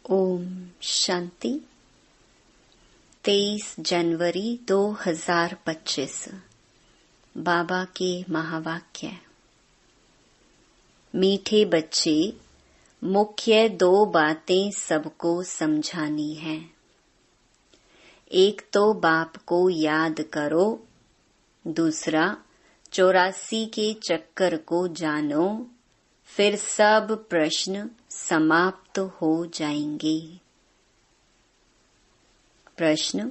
ओम शांति। 23 जनवरी 2025 बाबा के महावाक्य। मीठे बच्चे, मुख्य 2 बातें सबको समझानी हैं। एक तो बाप को याद करो, दूसरा 84 के चक्कर को जानो, फिर सब प्रश्न समाप्त हो जाएंगे। प्रश्न: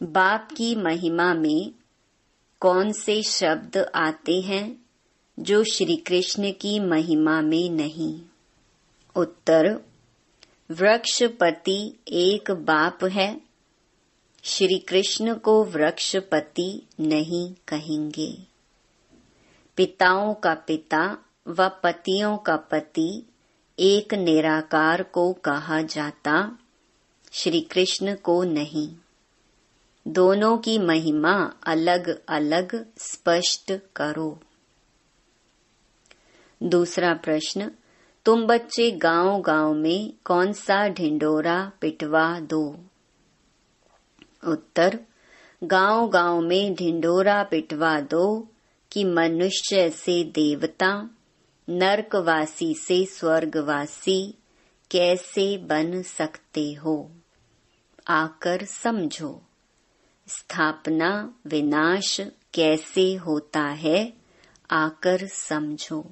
बाप की महिमा में कौन से शब्द आते हैं जो श्री कृष्ण की महिमा में नहीं? उत्तर: वृक्षपति एक बाप है, श्री कृष्ण को वृक्षपति नहीं कहेंगे। पिताओं का पिता व पतियों का पति एक निराकार को कहा जाता, श्री कृष्ण को नहीं। दोनों की महिमा अलग अलग स्पष्ट करो। दूसरा प्रश्न: तुम बच्चे गांव गांव में कौन सा ढिंडोरा पिटवा दो? उत्तर: गांव गांव में ढिंडोरा पिटवा दो कि मनुष्य से देवता, नरकवासी से स्वर्गवासी कैसे बन सकते हो, आकर समझो। स्थापना विनाश कैसे होता है, आकर समझो।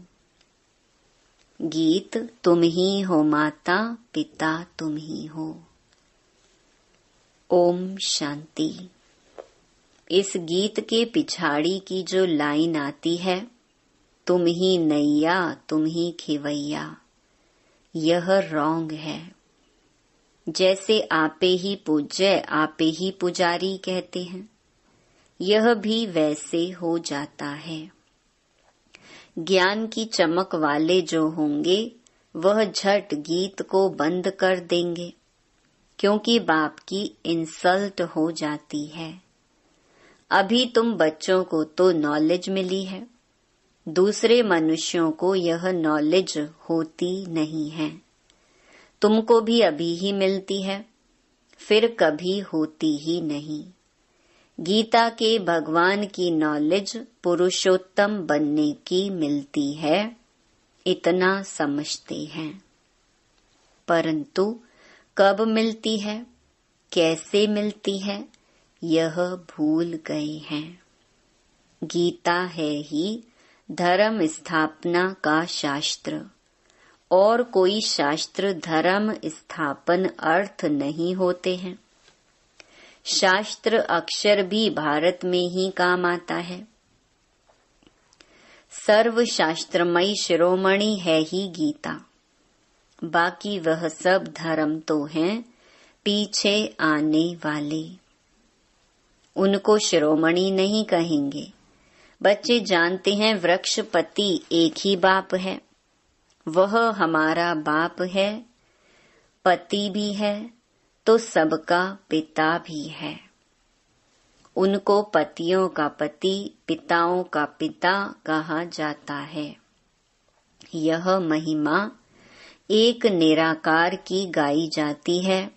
गीत: तुम ही हो माता, पिता तुम ही हो। ओम शांति। इस गीत के पिछाड़ी की जो लाइन आती है, तुम ही नैया तुम ही खिवैया, यह रॉन्ग है। जैसे आपे ही पूज्य आपे ही पुजारी कहते हैं, यह भी वैसे हो जाता है। ज्ञान की चमक वाले जो होंगे वह झट गीत को बंद कर देंगे, क्योंकि बाप की इंसल्ट हो जाती है। अभी तुम बच्चों को तो नॉलेज मिली है, दूसरे मनुष्यों को यह नॉलेज होती नहीं है। तुमको भी अभी ही मिलती है, फिर कभी होती ही नहीं। गीता के भगवान की नॉलेज पुरुषोत्तम बनने की मिलती है, इतना समझते हैं। परंतु कब मिलती है, कैसे मिलती है, यह भूल गए हैं। गीता है ही धर्म स्थापना का शास्त्र, और कोई शास्त्र धर्म स्थापन अर्थ नहीं होते हैं। शास्त्र अक्षर भी भारत में ही काम आता है। सर्व शास्त्रमयी शिरोमणि है ही गीता, बाकी वह सब धर्म तो हैं पीछे आने वाले। उनको शिरोमणि नहीं कहेंगे। बच्चे जानते हैं वृक्षपति एक ही बाप है, वह हमारा बाप है, पति भी है तो सबका पिता भी है। उनको पतियों का पति, पिताओं का पिता कहा जाता है। यह महिमा एक निराकार की गाई जाती है,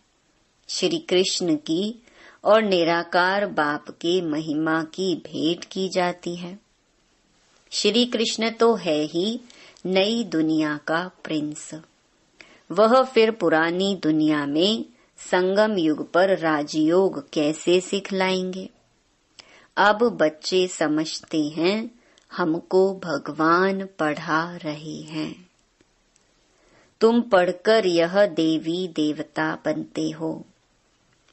श्री कृष्ण की, और निराकार बाप के महिमा की भेंट की जाती है। श्री कृष्ण तो है ही नई दुनिया का प्रिंस। वह फिर पुरानी दुनिया में संगम युग पर राजयोग कैसे सिखलाएंगे? अब बच्चे समझते हैं हमको भगवान पढ़ा रहे हैं। तुम पढ़कर यह देवी देवता बनते हो,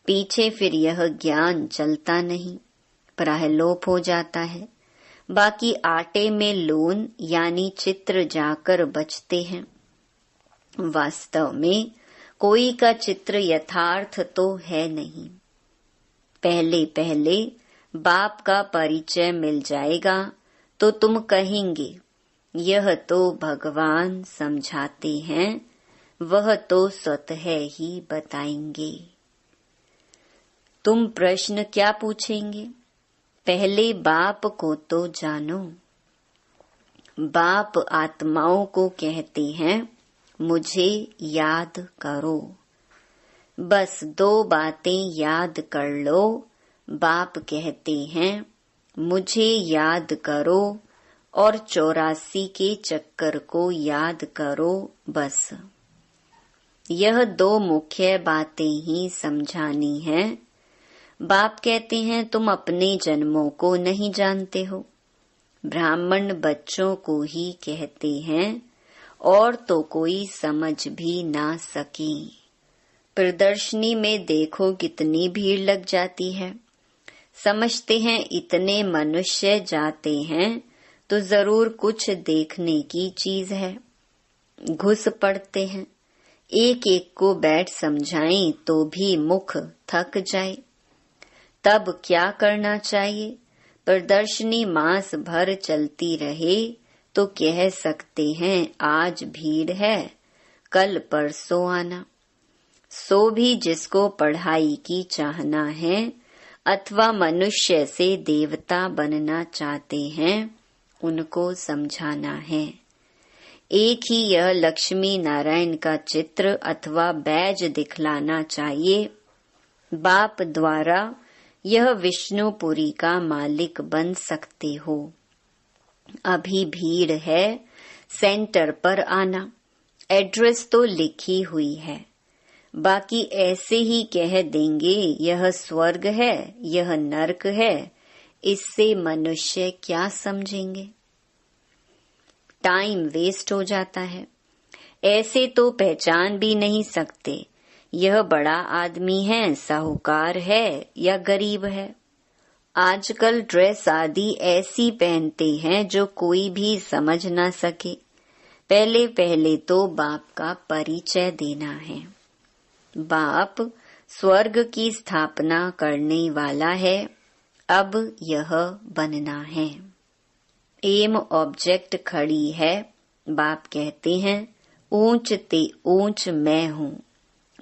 पीछे फिर यह ज्ञान चलता नहीं, प्रायलोप हो जाता है। बाकी आटे में लोन यानी चित्र जाकर बचते हैं। वास्तव में कोई का चित्र यथार्थ तो है नहीं। पहले पहले बाप का परिचय मिल जाएगा तो तुम कहेंगे यह तो भगवान समझाते हैं, वह तो स्वतः ही बताएंगे। तुम प्रश्न क्या पूछेंगे? पहले बाप को तो जानो। बाप आत्माओं को कहते हैं मुझे याद करो, बस 2 बातें याद कर लो। बाप कहते हैं मुझे याद करो और 84 के चक्कर को याद करो। बस यह 2 मुख्य बातें ही समझानी है। बाप कहते हैं तुम अपने जन्मों को नहीं जानते हो। ब्राह्मण बच्चों को ही कहते हैं और तो कोई समझ भी ना सके। प्रदर्शनी में देखो कितनी भीड़ लग जाती है। समझते हैं इतने मनुष्य जाते हैं तो जरूर कुछ देखने की चीज है। घुस पड़ते हैं। एक एक को बैठ समझाएं तो भी मुख थक जाए। तब क्या करना चाहिए? प्रदर्शनी मास भर चलती रहे तो कह सकते हैं आज भीड़ है, कल परसों आना। सो भी जिसको पढ़ाई की चाहना है अथवा मनुष्य से देवता बनना चाहते हैं उनको समझाना है। एक ही यह लक्ष्मी नारायण का चित्र अथवा बैज दिखलाना चाहिए। बाप द्वारा यह विष्णुपुरी का मालिक बन सकते हो। अभी भीड़ है, सेंटर पर आना। एड्रेस तो लिखी हुई है। बाकी ऐसे ही कह देंगे यह स्वर्ग है, यह नरक है। इससे मनुष्य क्या समझेंगे? टाइम वेस्ट हो जाता है। ऐसे तो पहचान भी नहीं सकते यह बड़ा आदमी है, साहूकार है या गरीब है। आजकल ड्रेस आदि ऐसी पहनते हैं जो कोई भी समझ ना सके। पहले पहले तो बाप का परिचय देना है। बाप स्वर्ग की स्थापना करने वाला है। अब यह बनना है। एम ऑब्जेक्ट खड़ी है। बाप कहते हैं ऊंच ते ऊंच मैं हूँ,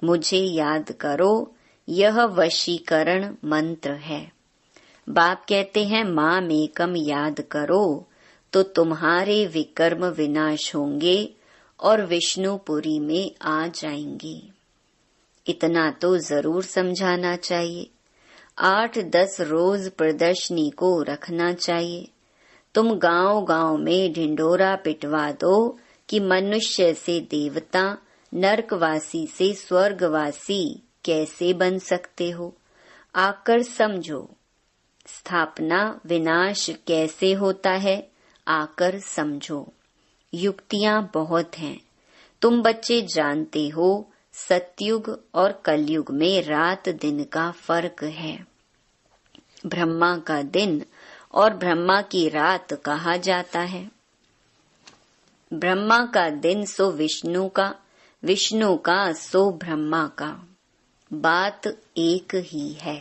मुझे याद करो। यह वशीकरण मंत्र है। बाप कहते हैं माम एकम याद करो तो तुम्हारे विकर्म विनाश होंगे और विष्णुपुरी में आ जाएंगे। इतना तो जरूर समझाना चाहिए। 8-10 रोज प्रदर्शनी को रखना चाहिए। तुम गांव गांव में ढिंडोरा पिटवा दो कि मनुष्य से देवता, नरकवासी से स्वर्गवासी कैसे बन सकते हो। आकर समझो। स्थापना विनाश कैसे होता है, आकर समझो। युक्तियां बहुत हैं। तुम बच्चे जानते हो सतयुग और कलयुग में रात दिन का फर्क है। ब्रह्मा का दिन और ब्रह्मा की रात कहा जाता है। ब्रह्मा का दिन सो विष्णु का, विष्णु का सो ब्रह्मा का। बात एक ही है।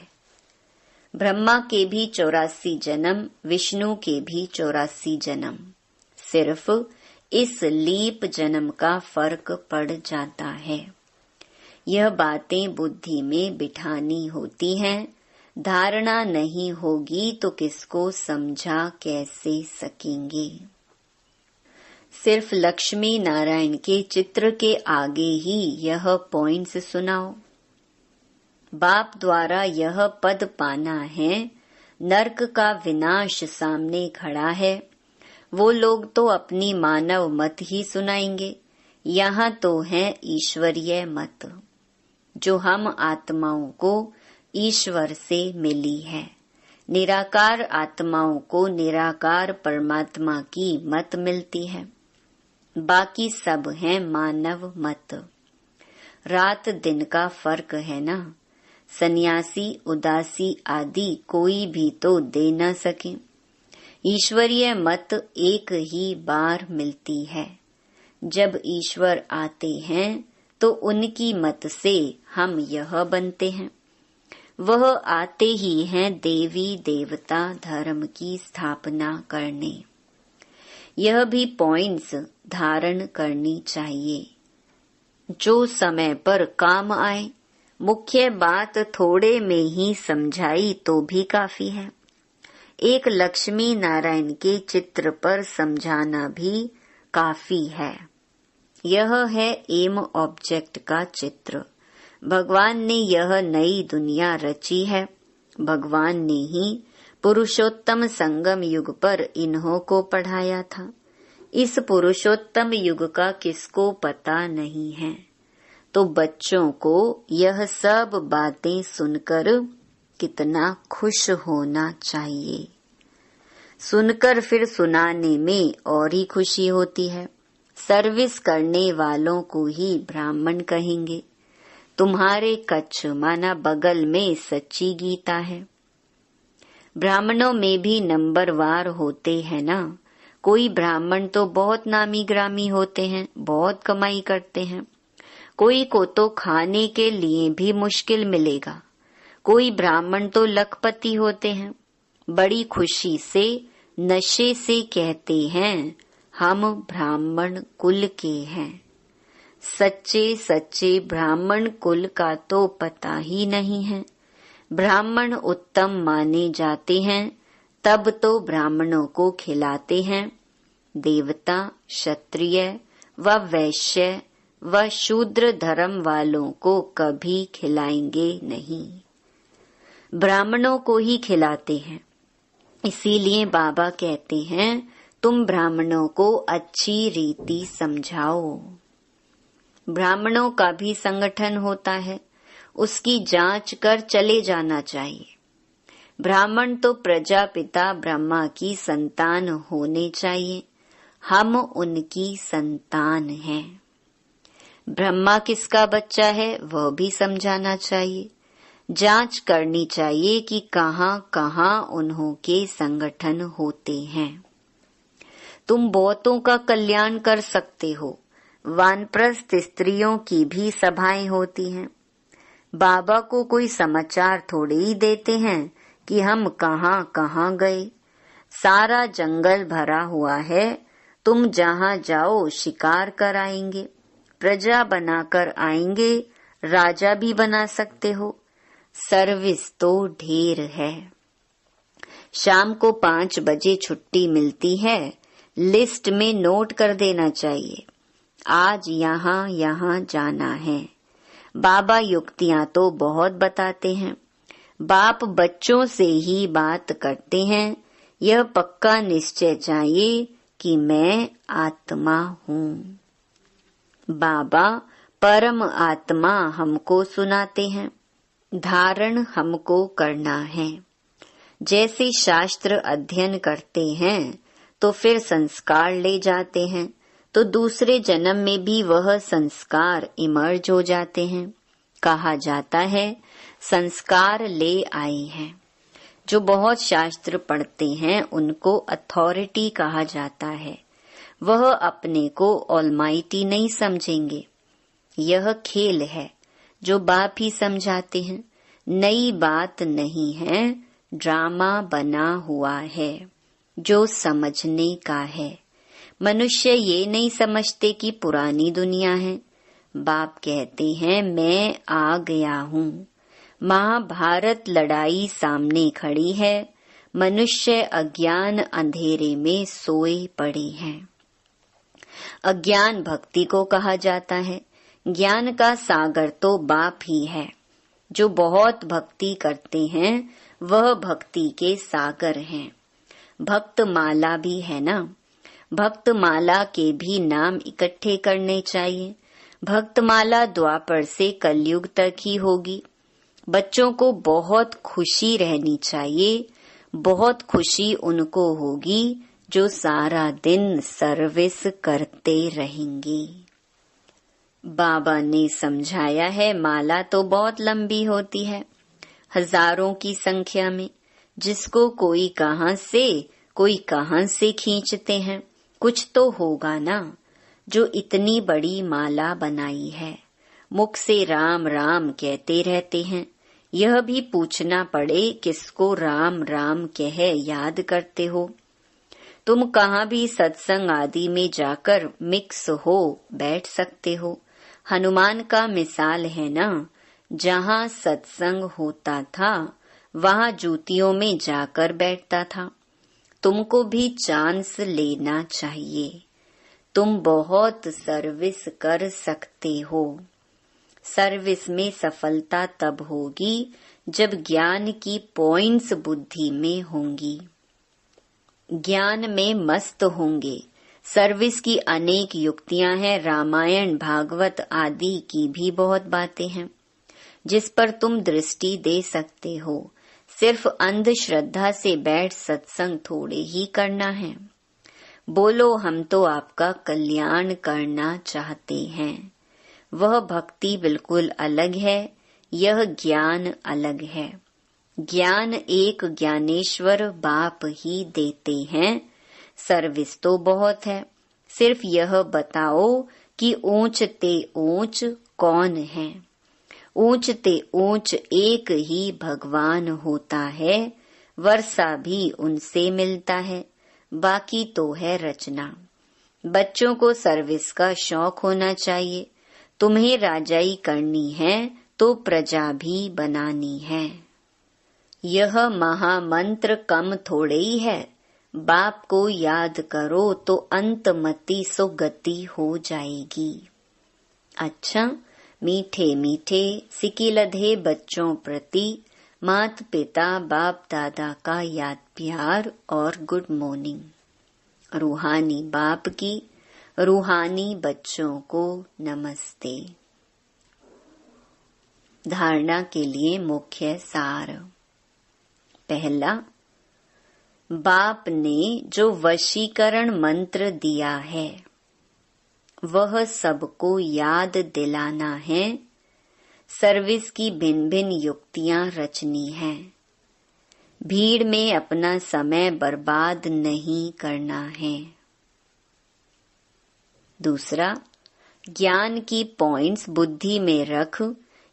ब्रह्मा के भी 84 जन्म, विष्णु के भी 84 जन्म। सिर्फ इस लीप जन्म का फर्क पड़ जाता है। यह बातें बुद्धि में बिठानी होती हैं। धारणा नहीं होगी तो किसको समझा कैसे सकेंगे। सिर्फ लक्ष्मी नारायण के चित्र के आगे ही यह पॉइंट्स सुनाओ। बाप द्वारा यह पद पाना है। नरक का विनाश सामने खड़ा है। वो लोग तो अपनी मानव मत ही सुनाएंगे। यहाँ तो है ईश्वरीय मत, जो हम आत्माओं को ईश्वर से मिली है। निराकार आत्माओं को निराकार परमात्मा की मत मिलती है। बाकी सब है मानव मत। रात दिन का फर्क है ना। सन्यासी, उदासी आदि कोई भी तो दे न सके। ईश्वरीय मत एक ही बार मिलती है। जब ईश्वर आते हैं तो उनकी मत से हम यह बनते हैं। वह आते ही हैं देवी देवता धर्म की स्थापना करने। यह भी पॉइंट्स धारण करनी चाहिए जो समय पर काम आए। मुख्य बात थोड़े में ही समझाई तो भी काफी है। एक लक्ष्मी नारायण के चित्र पर समझाना भी काफी है। यह है एम ऑब्जेक्ट का चित्र। भगवान ने यह नई दुनिया रची है। भगवान ने ही पुरुषोत्तम संगम युग पर इन्हों को पढ़ाया था। इस पुरुषोत्तम युग का किसको पता नहीं है। तो बच्चों को यह सब बातें सुनकर कितना खुश होना चाहिए। सुनकर फिर सुनाने में और ही खुशी होती है। सर्विस करने वालों को ही ब्राह्मण कहेंगे। तुम्हारे कच्छ माना बगल में सच्ची गीता है। ब्राह्मणों में भी नंबरवार होते हैं ना। कोई ब्राह्मण तो बहुत नामी ग्रामी होते हैं, बहुत कमाई करते हैं। कोई को तो खाने के लिए भी मुश्किल मिलेगा। कोई ब्राह्मण तो लखपति होते हैं। बड़ी खुशी से नशे से कहते हैं हम ब्राह्मण कुल के हैं। सच्चे सच्चे ब्राह्मण कुल का तो पता ही नहीं है। ब्राह्मण उत्तम माने जाते हैं तब तो ब्राह्मणों को खिलाते हैं। देवता, क्षत्रिय व वैश्य व शूद्र धर्म वालों को कभी खिलाएंगे नहीं, ब्राह्मणों को ही खिलाते हैं। इसीलिए बाबा कहते हैं तुम ब्राह्मणों को अच्छी रीति समझाओ। ब्राह्मणों का भी संगठन होता है, उसकी जांच कर चले जाना चाहिए। ब्राह्मण तो प्रजापिता ब्रह्मा की संतान होने चाहिए। हम उनकी संतान हैं। ब्रह्मा किसका बच्चा है वह भी समझाना चाहिए। जांच करनी चाहिए कि कहाँ कहाँ उन्हों के संगठन होते हैं। तुम बहुतों का कल्याण कर सकते हो। वानप्रस्थ स्त्रियों की भी सभाएं होती हैं। बाबा को कोई समाचार थोड़े ही देते हैं कि हम कहाँ कहाँ गए। सारा जंगल भरा हुआ है, तुम जहाँ जाओ शिकार कर आएंगे, प्रजा बनाकर आएंगे, राजा भी बना सकते हो। सर्विस तो ढेर है। शाम को 5 बजे छुट्टी मिलती है, लिस्ट में नोट कर देना चाहिए आज यहाँ यहाँ जाना है। बाबा युक्तियां तो बहुत बताते हैं। बाप बच्चों से ही बात करते हैं। यह पक्का निश्चय चाहिए कि मैं आत्मा हूँ। बाबा परम आत्मा हमको सुनाते हैं। धारण हमको करना है। जैसे शास्त्र अध्ययन करते हैं तो फिर संस्कार ले जाते हैं, तो दूसरे जन्म में भी वह संस्कार इमर्ज हो जाते हैं। कहा जाता है संस्कार ले आए हैं। जो बहुत शास्त्र पढ़ते हैं उनको अथॉरिटी कहा जाता है। वह अपने को ऑलमाइटी नहीं समझेंगे। यह खेल है जो बाप ही समझाते हैं। नई बात नहीं है, ड्रामा बना हुआ है जो समझने का है। मनुष्य ये नहीं समझते कि पुरानी दुनिया है। बाप कहते हैं मैं आ गया हूँ। महाभारत लड़ाई सामने खड़ी है। मनुष्य अज्ञान अंधेरे में सोए पड़े हैं। अज्ञान भक्ति को कहा जाता है। ज्ञान का सागर तो बाप ही है। जो बहुत भक्ति करते हैं वह भक्ति के सागर हैं। भक्त माला भी है ना। भक्त माला के भी नाम इकट्ठे करने चाहिए। भक्त माला द्वापर से कलयुग तक ही होगी। बच्चों को बहुत खुशी रहनी चाहिए। बहुत खुशी उनको होगी जो सारा दिन सर्विस करते रहेंगे। बाबा ने समझाया है माला तो बहुत लंबी होती है, हजारों की संख्या में, जिसको कोई कहां से खींचते हैं। कुछ तो होगा ना जो इतनी बड़ी माला बनाई है। मुख से राम राम कहते रहते हैं। यह भी पूछना पड़े किसको राम राम कह याद करते हो। तुम कहाँ भी सत्संग आदि में जाकर मिक्स हो बैठ सकते हो। हनुमान का मिसाल है ना। जहाँ सत्संग होता था वहाँ जूतियों में जाकर बैठता था। तुमको भी चांस लेना चाहिए। तुम बहुत सर्विस कर सकते हो। सर्विस में सफलता तब होगी जब ज्ञान की पॉइंट्स बुद्धि में होंगी। ज्ञान में मस्त होंगे। सर्विस की अनेक युक्तियां हैं, रामायण भागवत आदि की भी बहुत बातें हैं जिस पर तुम दृष्टि दे सकते हो। सिर्फ अंधश्रद्धा से बैठ सत्संग थोड़े ही करना है। बोलो हम तो आपका कल्याण करना चाहते हैं। वह भक्ति बिल्कुल अलग है, यह ज्ञान अलग है। ज्ञान एक ज्ञानेश्वर बाप ही देते हैं। सर्विस तो बहुत है, सिर्फ यह बताओ कि ऊंच ते ऊंच कौन है। ऊंच ते ऊंच एक ही भगवान होता है, वर्षा भी उनसे मिलता है, बाकी तो है रचना। बच्चों को सर्विस का शौक होना चाहिए। तुम्हें राजाई करनी है तो प्रजा भी बनानी है। यह महामंत्र कम थोड़े ही है। बाप को याद करो तो अंतमति सुगति हो जाएगी। अच्छा, मीठे मीठे सिकिलधे बच्चों प्रति माता पिता बाप दादा का याद प्यार और गुड मॉर्निंग। रूहानी बाप की रूहानी बच्चों को नमस्ते। धारणा के लिए मुख्य सार। पहला, बाप ने जो वशीकरण मंत्र दिया है वह सबको याद दिलाना है। सर्विस की भिन्न भिन्न युक्तियां रचनी है। भीड़ में अपना समय बर्बाद नहीं करना है। दूसरा, ज्ञान की पॉइंट्स बुद्धि में रख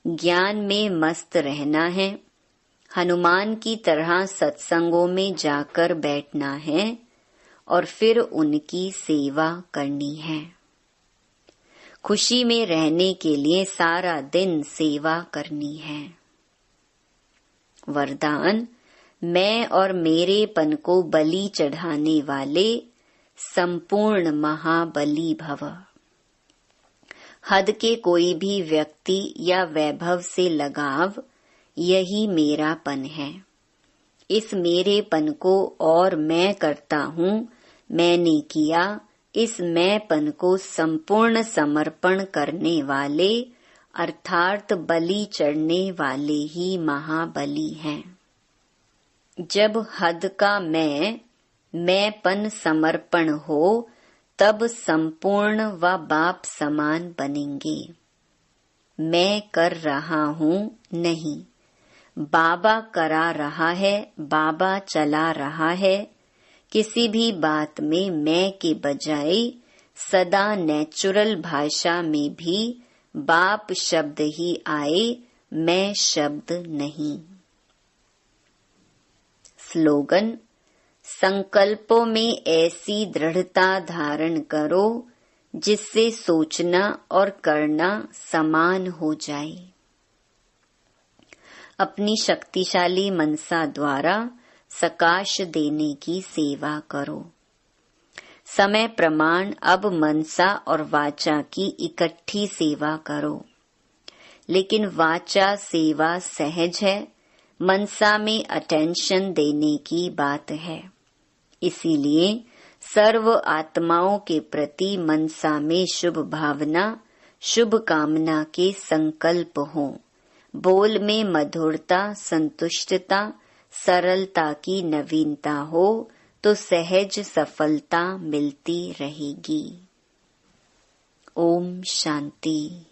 ज्ञान में मस्त रहना है। हनुमान की तरह सत्संगों में जाकर बैठना है और फिर उनकी सेवा करनी है। खुशी में रहने के लिए सारा दिन सेवा करनी है। वरदान, मैं और मेरेपन को बलि चढ़ाने वाले संपूर्ण महाबली भव। हद के कोई भी व्यक्ति या वैभव से लगाव, यही मेरापन है। इस मेरेपन को और मैं करता हूँ, मैंने किया, इस मैंपन को संपूर्ण समर्पण करने वाले अर्थात बलि चढ़ने वाले ही महाबली हैं। जब हद का मैंपन समर्पण हो तब संपूर्ण व बाप समान बनेंगे। मैं कर रहा हूँ नहीं, बाबा करा रहा है, बाबा चला रहा है। किसी भी बात में मैं के बजाय सदा नेचुरल भाषा में भी बाप शब्द ही आए, मैं शब्द नहीं। स्लोगन, संकल्पों में ऐसी दृढ़ता धारण करो जिससे सोचना और करना समान हो जाए। अपनी शक्तिशाली मनसा द्वारा सकाश देने की सेवा करो। समय प्रमाण अब मनसा और वाचा की इकट्ठी सेवा करो। लेकिन वाचा सेवा सहज है, मनसा में अटेंशन देने की बात है। इसीलिए सर्व आत्माओं के प्रति मनसा में शुभ भावना, शुभ कामना के संकल्प हों। बोल में मधुरता, संतुष्टता, सरलता की नवीनता हो तो सहज सफलता मिलती रहेगी। ओम शांति।